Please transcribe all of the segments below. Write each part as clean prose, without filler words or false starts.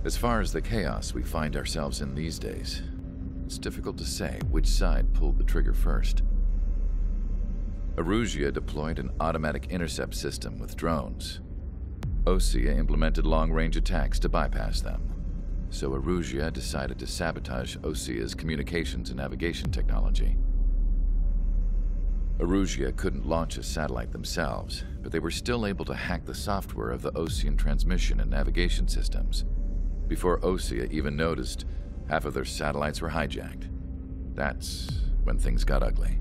As far as the chaos we find ourselves in these days, it's difficult to say which side pulled the trigger first. Erusia deployed an automatic intercept system with drones. Osea implemented long-range attacks to bypass them. So Erusia decided to sabotage Osea's communications and navigation technology. Erusia couldn't launch a satellite themselves, but they were still able to hack the software of the Osean transmission and navigation systems. Before Osea even noticed, half of their satellites were hijacked. That's when things got ugly.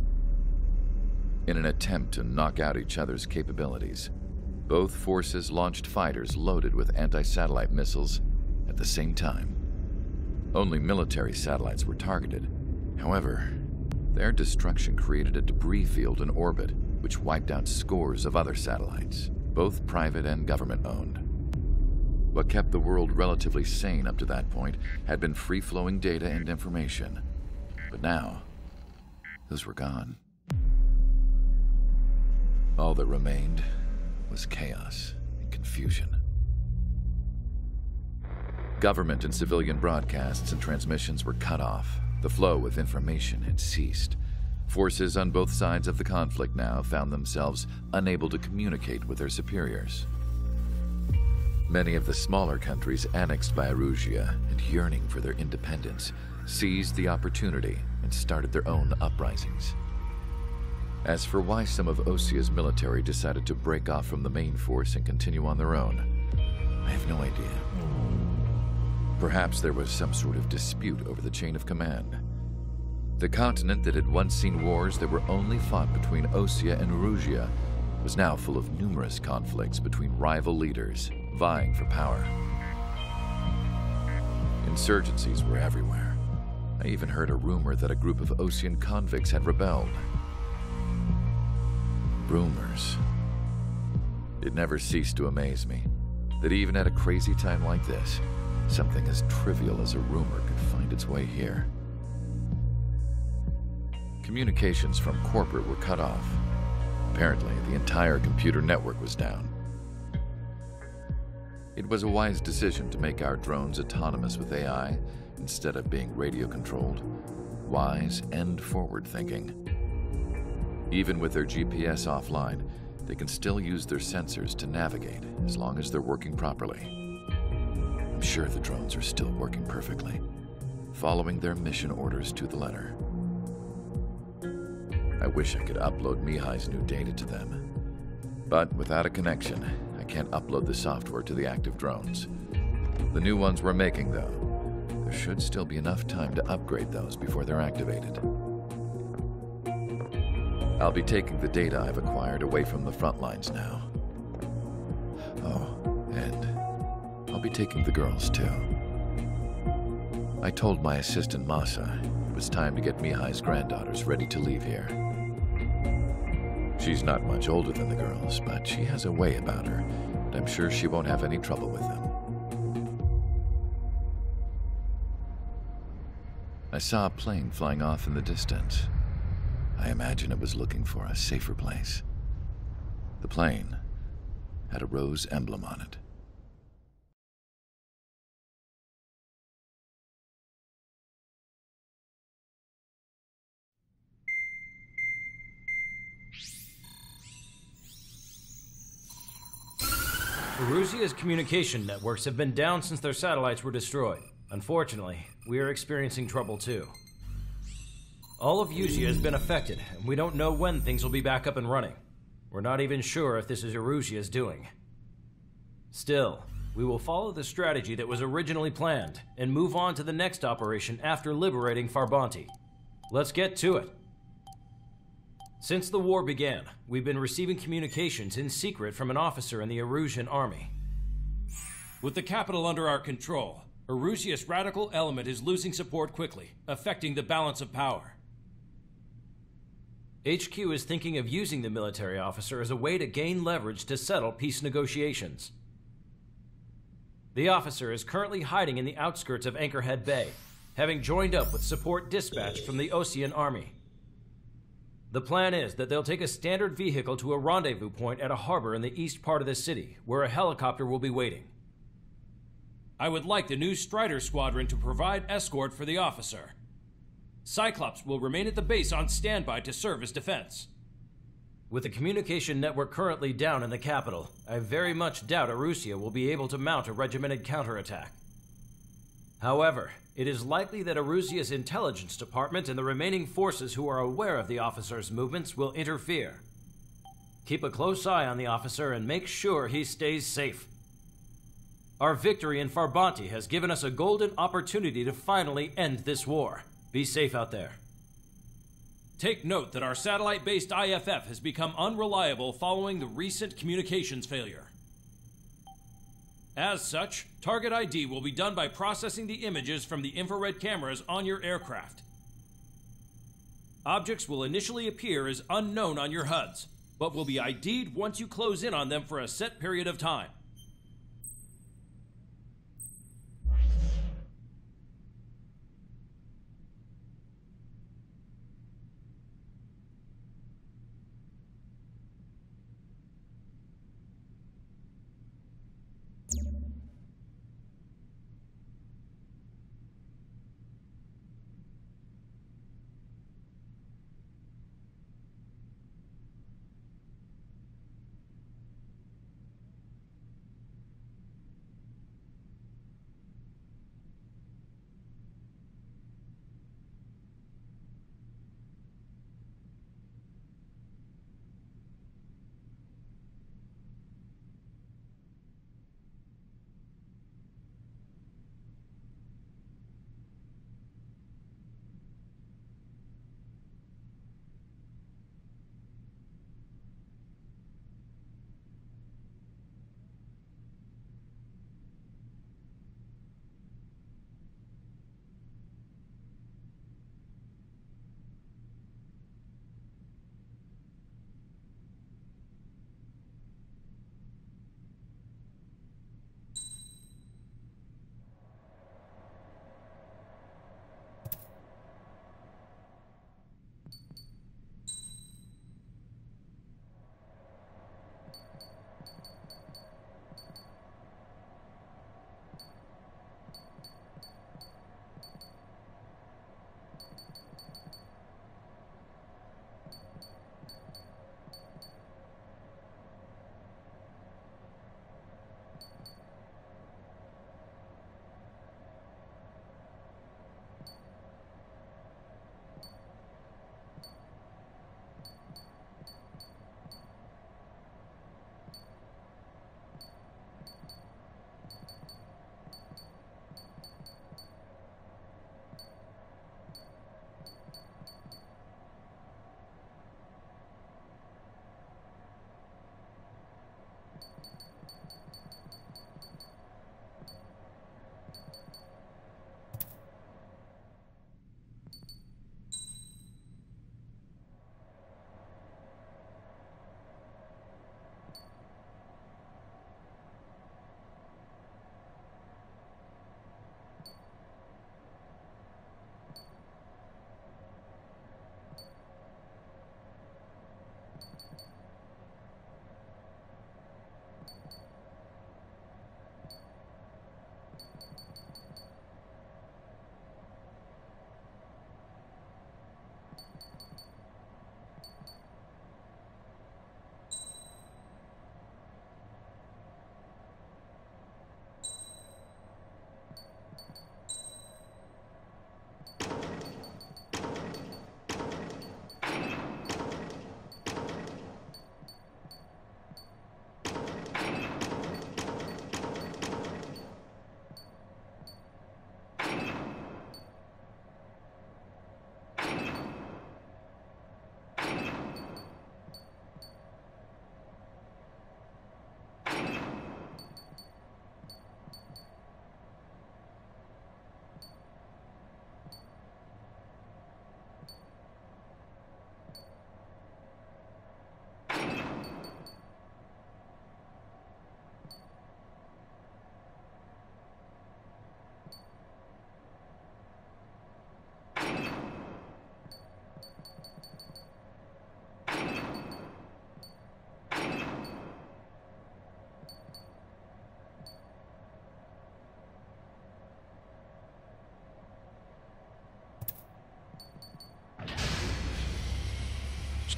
In an attempt to knock out each other's capabilities, both forces launched fighters loaded with anti-satellite missiles at the same time. Only military satellites were targeted. However, their destruction created a debris field in orbit, which wiped out scores of other satellites, both private and government-owned. What kept the world relatively sane up to that point had been free-flowing data and information. But now, those were gone. All that remained was chaos and confusion. Government and civilian broadcasts and transmissions were cut off. The flow of information had ceased. Forces on both sides of the conflict now found themselves unable to communicate with their superiors. Many of the smaller countries annexed by Erusia and yearning for their independence seized the opportunity and started their own uprisings. As for why some of Osea's military decided to break off from the main force and continue on their own, I have no idea. Perhaps there was some sort of dispute over the chain of command. The continent that had once seen wars that were only fought between Osea and Erusia was now full of numerous conflicts between rival leaders vying for power. Insurgencies were everywhere. I even heard a rumor that a group of Osean convicts had rebelled. Rumors. It never ceased to amaze me that even at a crazy time like this, something as trivial as a rumor could find its way here. Communications from corporate were cut off. Apparently, the entire computer network was down. It was a wise decision to make our drones autonomous with AI instead of being radio-controlled. Wise and forward-thinking. Even with their GPS offline, they can still use their sensors to navigate as long as they're working properly. I'm sure the drones are still working perfectly, following their mission orders to the letter. I wish I could upload Mihai's new data to them. But without a connection, I can't upload the software to the active drones. The new ones we're making, though, there should still be enough time to upgrade those before they're activated. I'll be taking the data I've acquired away from the front lines now. Oh, and I'll be taking the girls, too. I told my assistant, Masa, it was time to get Mihai's granddaughters ready to leave here. She's not much older than the girls, but she has a way about her, and I'm sure she won't have any trouble with them. I saw a plane flying off in the distance. I imagine it was looking for a safer place. The plane had a rose emblem on it. Erusia's communication networks have been down since their satellites were destroyed. Unfortunately, we are experiencing trouble too. All of Usea has been affected, and we don't know when things will be back up and running. We're not even sure if this is Erusia's doing. Still, we will follow the strategy that was originally planned and move on to the next operation after liberating Farbanti. Let's get to it. Since the war began, we've been receiving communications in secret from an officer in the Erusian army. With the capital under our control, Erusia's radical element is losing support quickly, affecting the balance of power. HQ is thinking of using the military officer as a way to gain leverage to settle peace negotiations. The officer is currently hiding in the outskirts of Anchorhead Bay, having joined up with support dispatched from the Osean army. The plan is that they'll take a standard vehicle to a rendezvous point at a harbor in the east part of the city, where a helicopter will be waiting. I would like the new Strider Squadron to provide escort for the officer. Cyclops will remain at the base on standby to serve as defense. With the communication network currently down in the capital, I very much doubt Erusia will be able to mount a regimented counterattack. However, it is likely that Erusia's intelligence department and the remaining forces who are aware of the officer's movements will interfere. Keep a close eye on the officer and make sure he stays safe. Our victory in Farbanti has given us a golden opportunity to finally end this war. Be safe out there. Take note that our satellite-based IFF has become unreliable following the recent communications failure. As such, target ID will be done by processing the images from the infrared cameras on your aircraft. Objects will initially appear as unknown on your HUDs, but will be ID'd once you close in on them for a set period of time.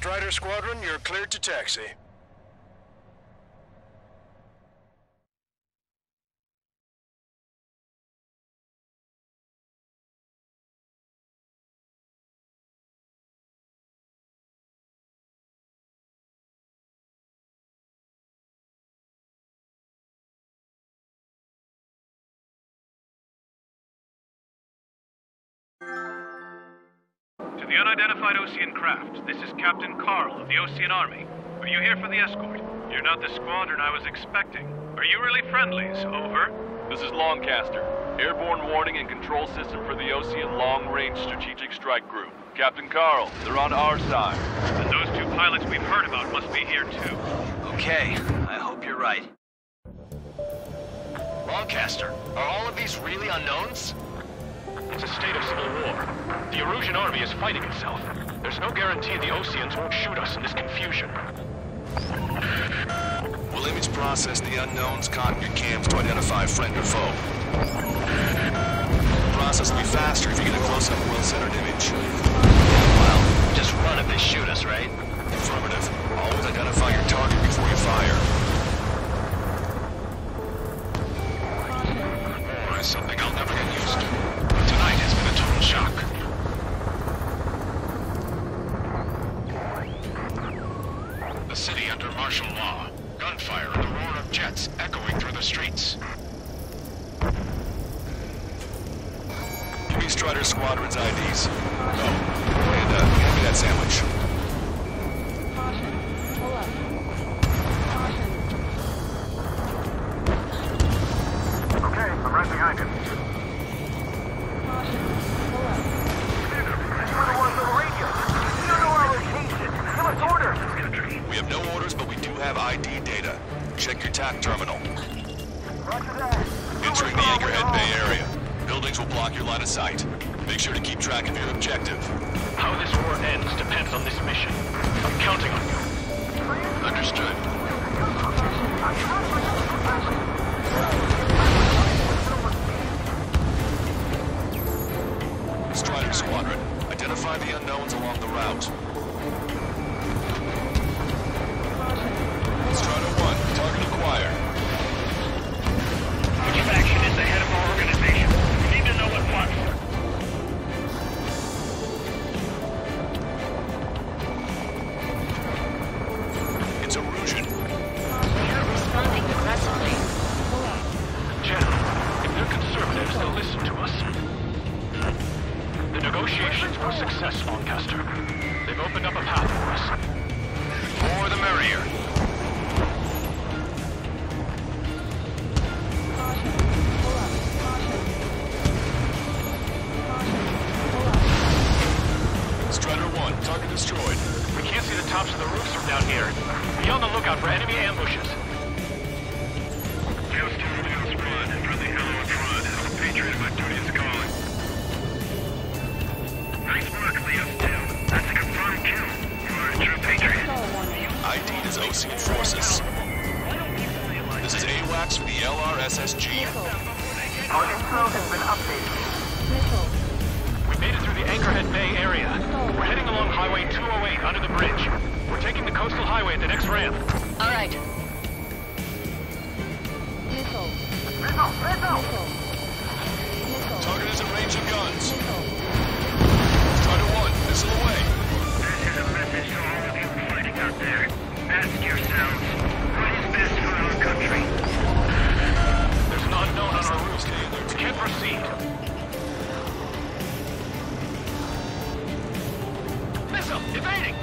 Strider Squadron, you're cleared to taxi. To the unidentified Osean craft, this is Captain Carl of the Osean Army. Are you here for the escort? You're not the squadron I was expecting. Are you really friendlies? Over. This is Longcaster. Airborne warning and control system for the Osean Long-Range Strategic Strike Group. Captain Carl, they're on our side. And those two pilots we've heard about must be here too. Okay, I hope you're right. Longcaster, are all of these really unknowns? It's a state of civil war. The Erusian army is fighting itself. There's no guarantee the Oseans won't shoot us in this confusion. We'll image process the unknowns, con your cams to identify friend or foe. The process will be faster if you get a close-up, well-centered image. Well, just run if they shoot us, right? Affirmative. Always identify your target before you fire. War is something I'll never get used to. Tonight has been a total shock. The city under martial law. Gunfire and the roar of jets echoing through the streets. Give me Strider Squadron's IDs. Oh, and hand me that sandwich. Okay, I'm right behind him. We have no orders, but we do have ID data. Check your TAC terminal. Roger that. Entering the Anchorhead Bay area. Buildings will block your line of sight. Make sure to keep track of your objective. How this war ends depends on this mission. I'm counting on you. Understood. Strider Squadron, identify the unknowns along the route. Strider 1, target acquired. Which faction is the head of our organization? We need to know at once. It's Erusian. They're responding aggressively. General, if they're conservatives, they'll listen to us. The negotiations were a success, Longcaster. They've opened up a path for us. The more the merrier. Strider 1, target destroyed. We can't see the tops of the roofs from down here. Be on the lookout for enemy ambushes. Just Squad, friendly hello in front. The Patriot, my duty is calling. Nice work, Leo's 2. That's a confirmed kill. You are a true Patriot. ID is Osean Forces. This is AWACS for the LRSSG. Our info has been updated. We made it through the Anchorhead Bay area. We're heading along Highway 208 under the bridge. We're taking the coastal highway at the next ramp. All right. Target is in range of guns. Strider 1, missile away. This is a message to all of you fighting out there. Ask yourselves, what is best for our country? There's an unknown on our route. We can't proceed. Missile! Evading!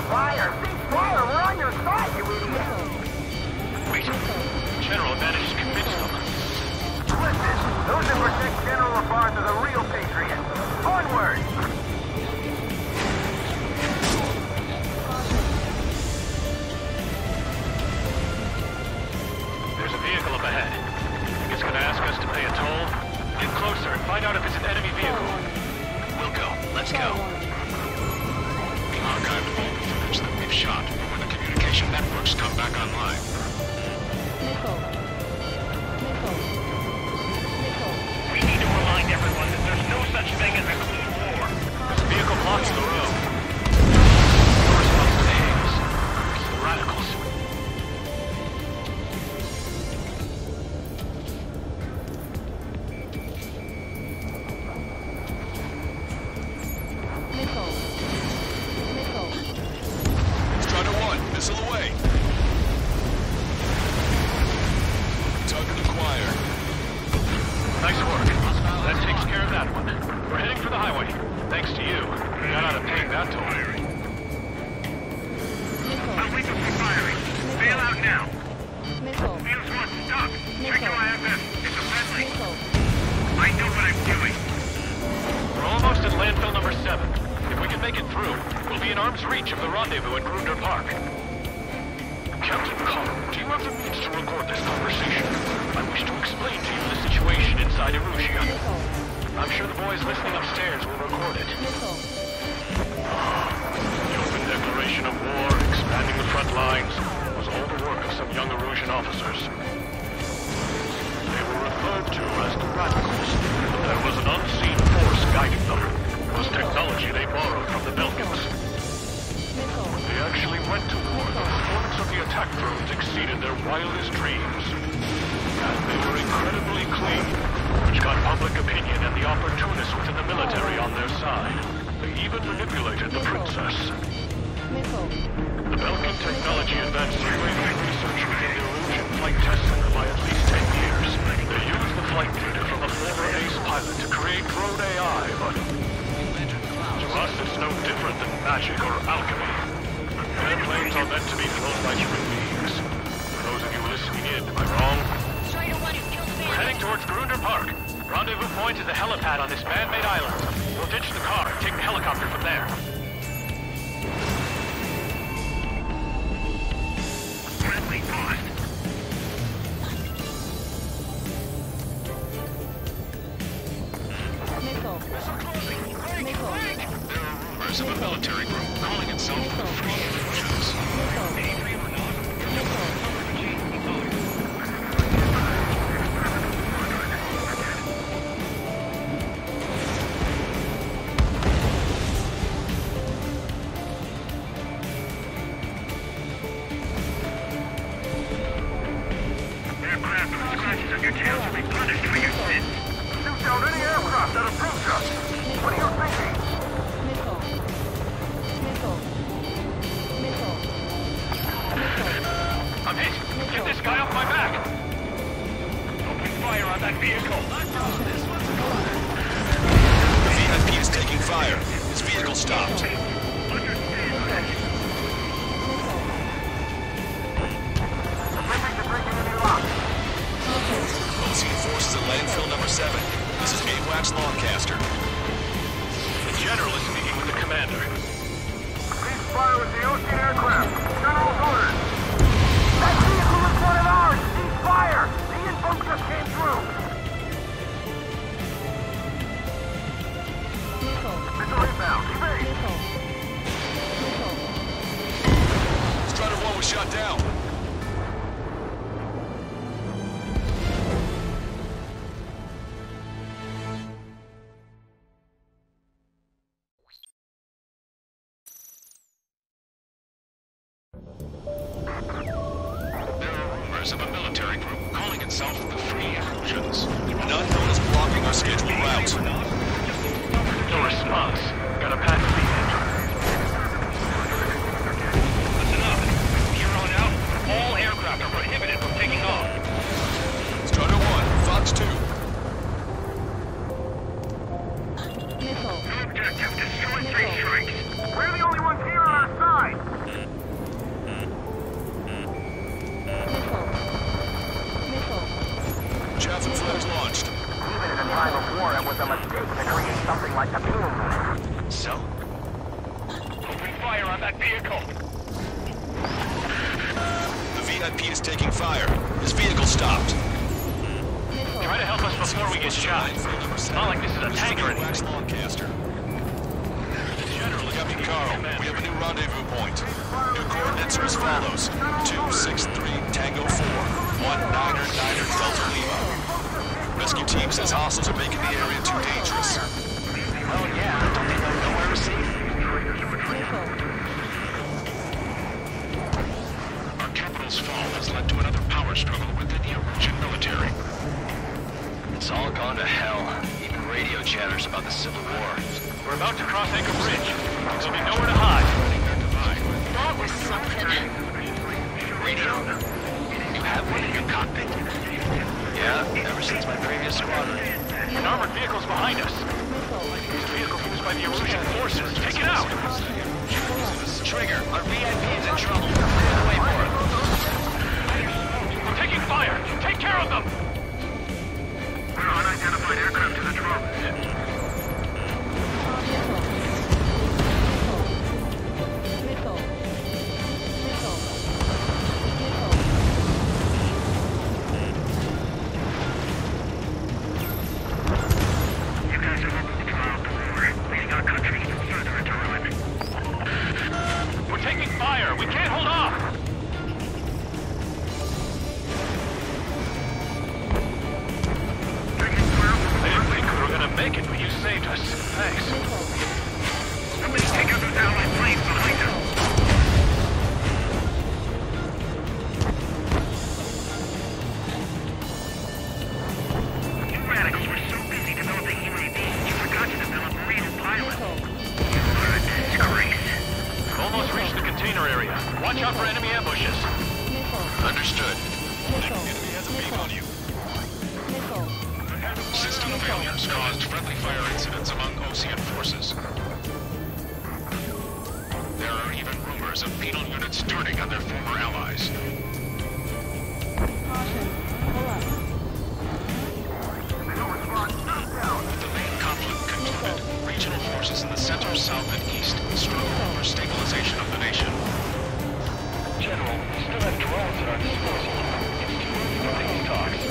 Fire! Fire! We're on your side, you idiot! Wait. General managed to convince them. Listen, those that protect General Labarthe are the real patriots. Onward! There's a vehicle up ahead. Think it's gonna ask us to pay a toll? Get closer and find out if it's an enemy vehicle. We'll go. Let's go. We archived all the footage that we've shot when the communication networks come back online. We need to remind everyone that there's no such thing as a clean war. This vehicle blocks the road. Check your IFF. It's a friendly. I know what I'm doing. We're almost at landfill number 7. If we can make it through, we'll be in arm's reach of the rendezvous at Grunder Park. Captain Carl, do you have the means to record this conversation? I wish to explain to you the situation inside Erusia. I'm sure the boys listening upstairs will record it. The open declaration of war, expanding the front lines, was all the work of some young Erusian officers. They were referred to as the Radicals, but there was an unseen force guiding them. It was technology they borrowed from the Belkans. When they actually went to war, the performance of the attack drones exceeded their wildest dreams. And they were incredibly clean, which got public opinion and the opportunists within the military on their side. They even manipulated the princess. The Belkan technology advanced UAV research within the Erusian Flight Test Center by at least 10 years. They used the flight data from a former ace pilot to create drone AI, but to us it's no different than magic or alchemy. Airplanes are meant to be flown by human beings. For those of you listening in, am I wrong? We're heading towards Grunder Park. Rendezvous point is a helipad on this man-made island. We'll ditch the car and take the helicopter from there. Friendly paused. There are rumors of a military group calling itself the Free Erusians. Aircraft with scratches on your tails will be punished for your sins. Shoot down any aircraft that approach us. What are you thinking? I'm hit! Get this guy off my back! Open fire on that vehicle. The VIP is taking fire. His vehicle stopped. Ocean forces at landfill number 7. This is AWACS Longcaster. The general is speaking with the commander. Cease fire with the Ocean aircraft. General's orders. That vehicle is one of ours. Cease fire. The info just came through. Missile inbound. Strider 1 was shot down. Of a military group calling itself the Free Erusians. They were not known as blocking our scheduled route. No response. Got a pack lead. Listen up. From here on out, all aircraft are prohibited from taking off. Strider 1, Fox 2. Objective destroy 3 strikes. We're the only ones here on our side. Chaff and flares launched. Even in a time of war, it was a mistake to create something like the fuel room. So? Open fire on that vehicle. The VIP is taking fire. His vehicle stopped. Try to help us before we get shot. It's not like this is a tank or anything. Lancaster. General, Captain Carl, we have a new rendezvous point. New coordinates are as follows: 263 Tango 4, 19er Delta Lima. Rescue team says hostiles are making the area too dangerous. Oh yeah, don't they know nowhere to see? Our capital's fall has led to another power struggle within the Erusian military. It's all gone to hell. Even radio chatters about the Civil War. We're about to cross Anchor Bridge. There'll be nowhere to hide. That was something. Radio? You have one in your cockpit? Yeah, ever since my previous squadron. An armored vehicle's behind us. It's a vehicle used by the Erusian forces. Take it out! Trigger, our VIP is in trouble. Wait for it. We're taking fire! Take care of them! moves caused friendly fire incidents among Osean forces. There are even rumors of penal units turning on their former allies. The main conflict concluded. Regional forces in the center, south, and east struggle over stabilization of the nation. General, we still have drones at our disposal. It's too early for these talks.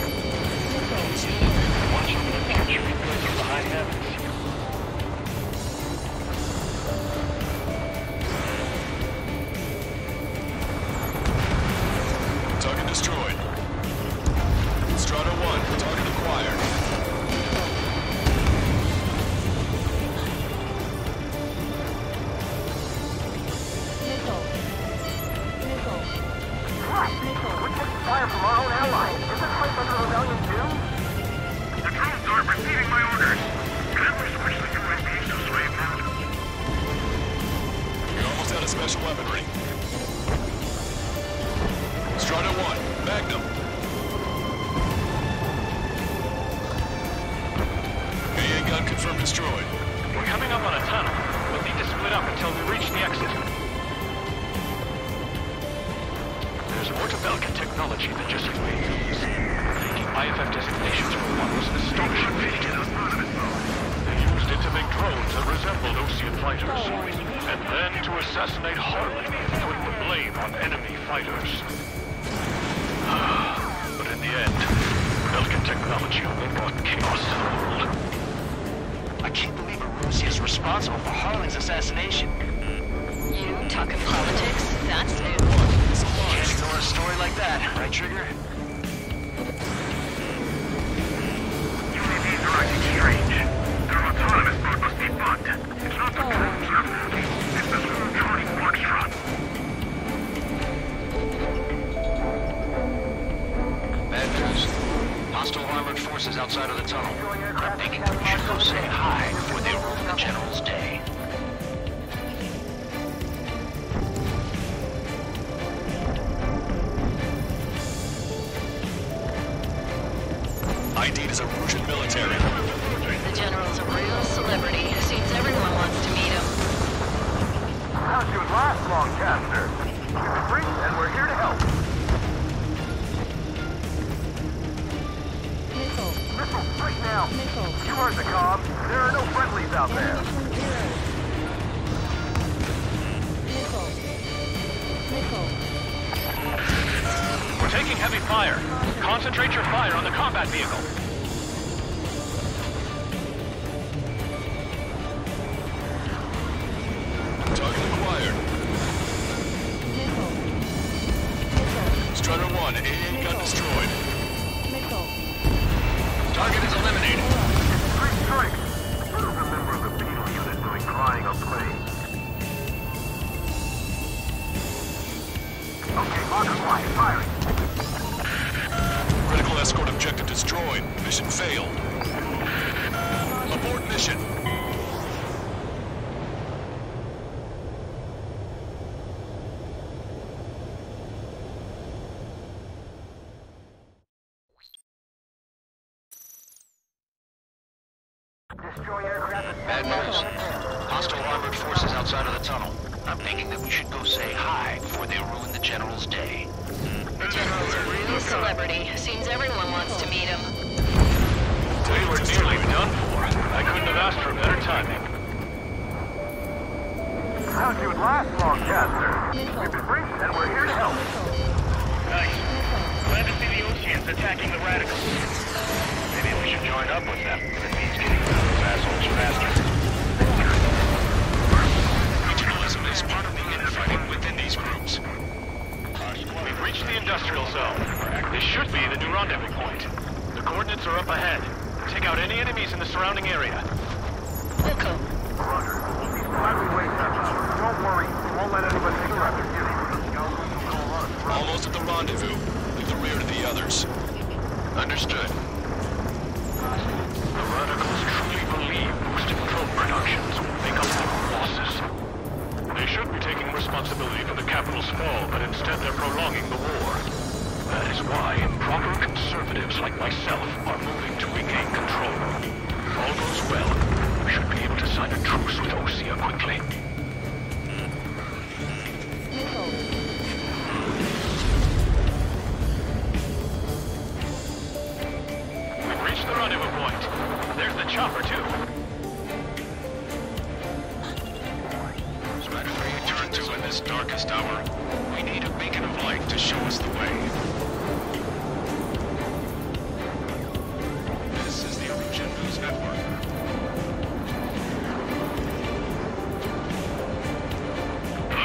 Watch over the future because of the high heavens. Target destroyed. Strata 1, target acquired. We're taking fire from our own allies. Is this place under rebellion too? The drones aren't receiving my orders. Can we switch the UAVs to slave mode? You're almost out of special weaponry. Strata 1, Magnum. AA gun confirmed destroyed. We're coming up on a tunnel. We'll need to split up until we reach the exit. There's more to Belkin technology than just UAVs. The IFF designations for one was an astonishing feat. They used it to make drones that resembled Osean fighters. And then to assassinate Harlan, putting the blame on enemy fighters. But in the end, Belkin technology only brought chaos to the world. I can't believe Arusi is responsible for Harlan's assassination. You talking politics? That's new. Can't ignore a story like that, right, Trigger? UAVs are acting strange. Their autonomous mode must be bugged. It's not the drones that are moving. It's the smooth Charlie Foxtrot. Bad news. Hostile armored forces outside of the tunnel. I'm thinking we should go say hi before they ruin the General's day. ID'd as a Russian military. The General's a real celebrity. Seems everyone wants to meet him. How'd you last, Longcaster? You're free, and we're here to help. Missile, right now. You heard the comm. There are no friendlies out there. We're taking heavy fire. Concentrate your fire on the combat vehicle. Target acquired. Strutter 1, AA gun destroyed. Target is eliminated. Great strike. Who's a member of the penal unit doing crying up planes? Okay, Marker 1, firing. Critical escort objective destroyed. Mission failed. Abort mission. Destroy aircraft. Bad news. Hostile armored forces outside of the tunnel. I'm thinking that we should go say hi before they ruin the General's day. The General's a real celebrity. Seems everyone wants to meet him. We were nearly done for. I couldn't have asked for better timing. How'd you last, Longcaster? We've been briefed, and we're here to help. Nice. Glad to see the Oseans attacking the radicals. Maybe we should join up with them. It means getting rid of those assholes faster. Regionalism is part of the infighting within these groups. We've reached the industrial zone. This should be the new rendezvous point. The coordinates are up ahead. Take out any enemies in the surrounding area. Wilco. Roger. These friendly ways are out. Don't worry. We won't let anyone take her after you. Almost at the rendezvous. Leave the rear to the others. Understood. The radicals truly believe boosted drone productions will make up their losses. They should be taking responsibility for the capital's fall, but instead they're prolonging the war. That is why improper conservatives like myself are moving to regain control. rendezvous point. There's the chopper, too. Strider 3, turn 2 in this darkest hour. We need a beacon of light to show us the way. This is the Erusian News Network.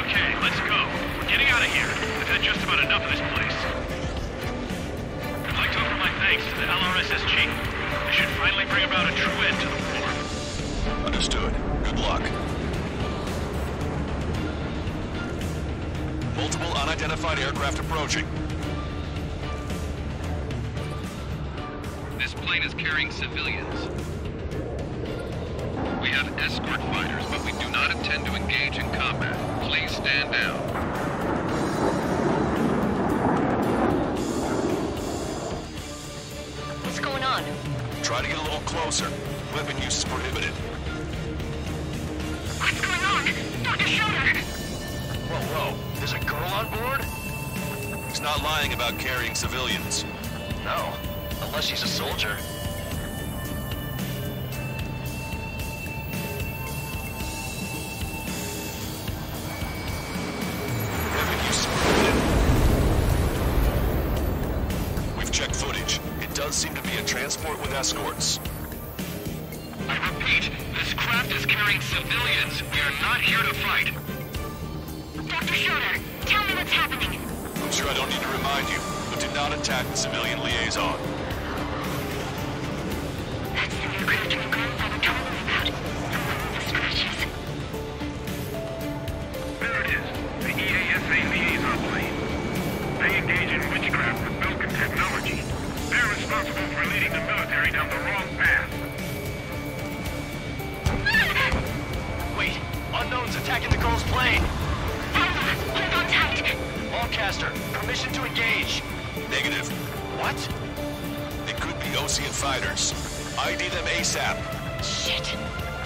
Okay, let's go. We're getting out of here. I've had just about enough of this place. I'd like to offer my thanks to the LRSSG. They should finally bring about a true end to the war. Understood. Good luck. Multiple unidentified aircraft approaching. This plane is carrying civilians. We have escort fighters, but we do not intend to engage in combat. Please stand down. What's going on? Try to get a little closer. Weapon use is prohibited. What's going on? Dr. Schroeder! Whoa. There's a girl on board? He's not lying about carrying civilians. No, unless she's a soldier. Weapon use is prohibited. We've checked footage. It does seem to be a transport with escorts. I repeat, this craft is carrying civilians. We are not here to fight. Dr. Schroeder, tell me what's happening. I'm sure I don't need to remind you, but do not attack the civilian liaison. That's the aircraft your grandfather told me about. The one with the scratches. There it is. The EASA liaison plane. They engage in witchcraft with Belkin technology. They're responsible for leading the military down the wrong path. Wait, unknown's attacking the girl's plane. Hold on tight. Longcaster, permission to engage. Negative. What? They could be Osean fighters. ID them ASAP. Shit.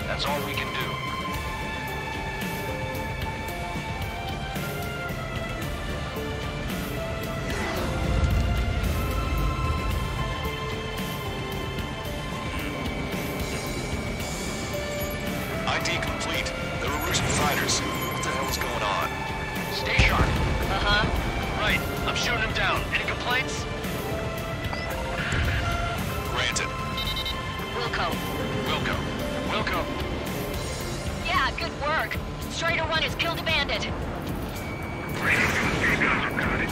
That's all we can do. ID complete. They're Erusian fighters. What the hell is going on? Stay sharp. Uh-huh. Right, I'm shooting him down. Any complaints? Granted. Wilco. Yeah, good work. Strider 1 has killed a bandit. Great. You guys have got it.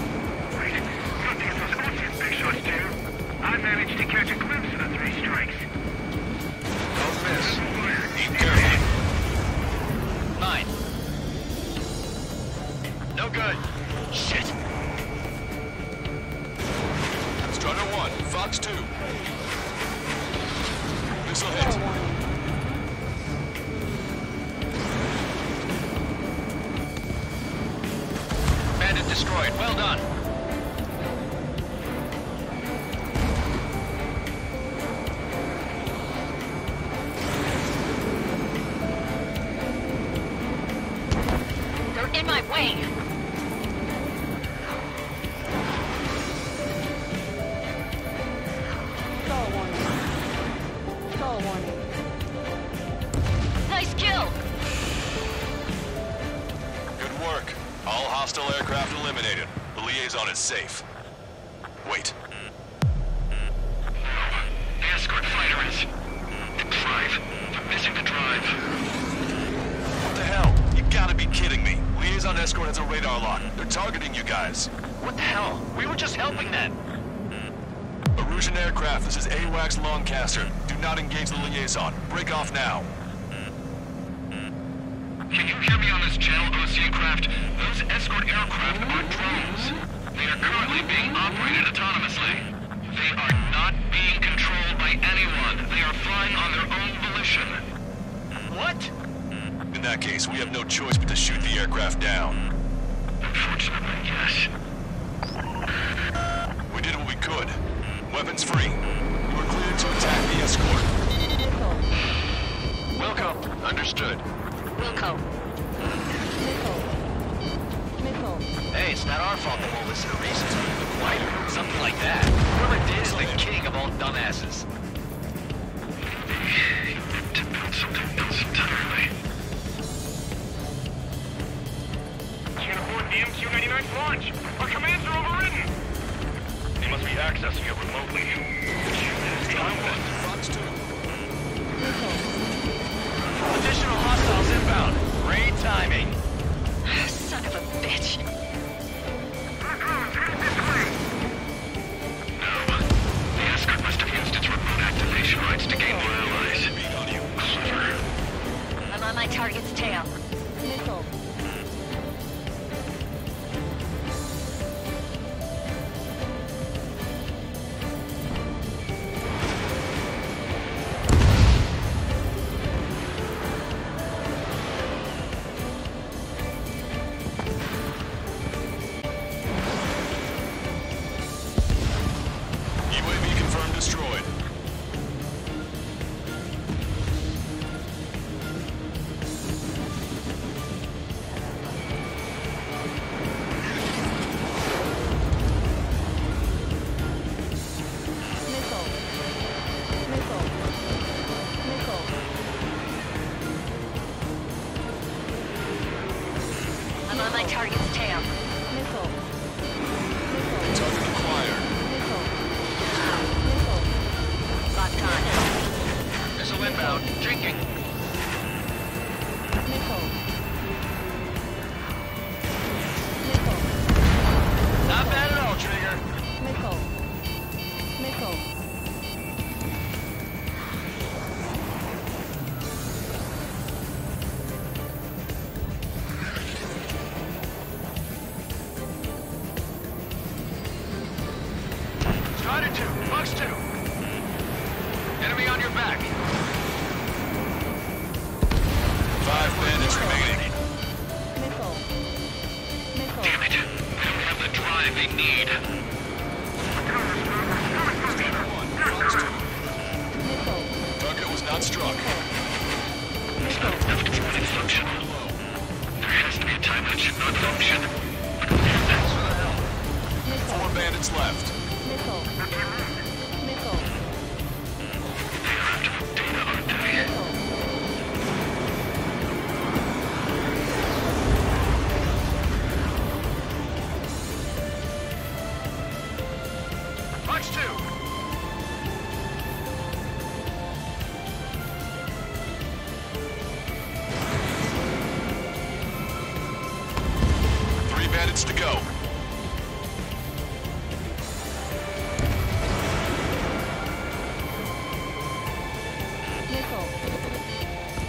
Wait, you don't think those Osean big shots too? I managed to catch a glimpse of the 3 strikes. Don't miss. Aim carefully. 9. No good. Shit. Strider 1, Fox 2. Missile hit. Bandit destroyed. Well done. They're in my way. Nice kill. Good work. All hostile aircraft eliminated. The liaison is safe. Wait. The escort fighter is... the drive. They're missing the drive. What the hell? You gotta be kidding me. Liaison escort has a radar lock. They're targeting you guys. What the hell? We were just helping them. Erusian aircraft, this is AWACS Longcaster. Do not engage the liaison. Break off now. Can you hear me on this channel, Osean craft? Those escort aircraft are drones. They are currently being operated autonomously. They are not being controlled by anyone. They are flying on their own volition. What? In that case, we have no choice but to shoot the aircraft down. Unfortunately, yes. We did what we could. Weapons free. You were cleared to attack the escort. Wilco. Understood. Wilco. Hey, it's not our fault that won't listen to reason. Something like that. Whoever did is the king of all dumbasses. accessing it remotely. Fox 2. Additional hostiles inbound. Great timing. Son of a bitch. The escort must have used its remote activation rights to gain more allies. Clever. I'm on my target's tail. Missile. UAV confirmed destroyed. Missile. Missile. Missile. I'm on my target's tail. Missile. Target acquired. Missile. Missile. Locked on. Missile inbound. Drinking. Missile. Missile. Not bad at all, Trigger. Missile. Missile. Strider 2. Fox 2. Enemy on your back. 5 bandits remaining. Missile. Missile. Damn it. They don't have the drive they need. Fox 2. Missile. Target was not struck. It's not enough to keep it functional. There has to be a time when it should not function. But where's that? 4 bandits left. Missile. Missile. They are after the data, aren't they? Missile. Fox 2. Three bandits to go. Missile.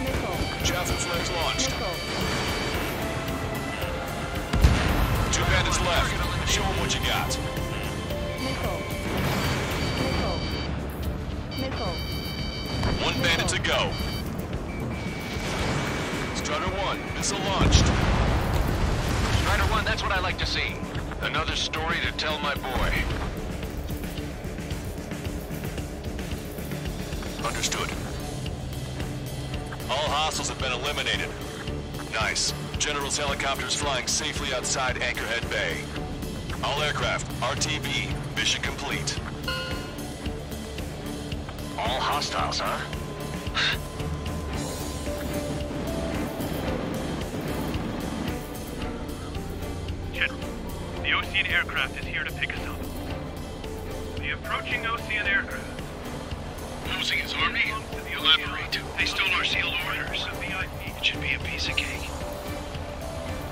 Missile. Javelin flares launched. Missile. 2 bandits left. Show them what you got. Missile. Missile. Missile. 1 bandit to go. Strider 1, missile launched. Strider 1, that's what I like to see. Another story to tell my boy. Understood. All hostiles have been eliminated. Nice. General's helicopters flying safely outside Anchorhead Bay. All aircraft, RTB, mission complete. All hostiles, huh? General, the Ocean aircraft is here to pick us up. The approaching Ocean aircraft. Losing his army? Elaborate. They stole our sealed orders. It should be a piece of cake.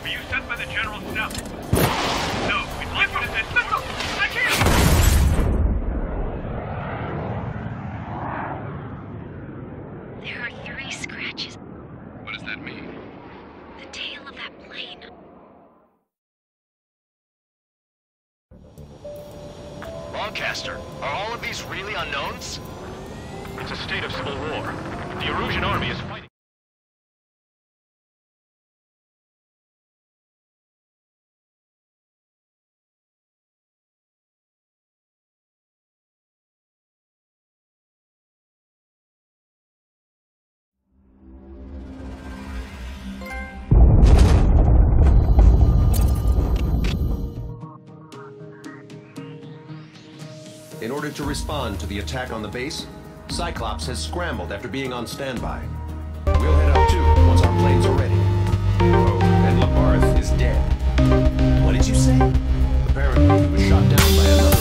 Were you sent by the General's staff? No, we'd like you to send... I can't! There are 3 scratches. What does that mean? The tail of that plane. Lancaster, are all of these really unknowns? It's a state of civil war. The Erusian army is fighting. In order to respond to the attack on the base, Cyclops has scrambled after being on standby. We'll head up too, once our planes are ready. Oh, and Labarth is dead. What did you say? Apparently he was shot down by another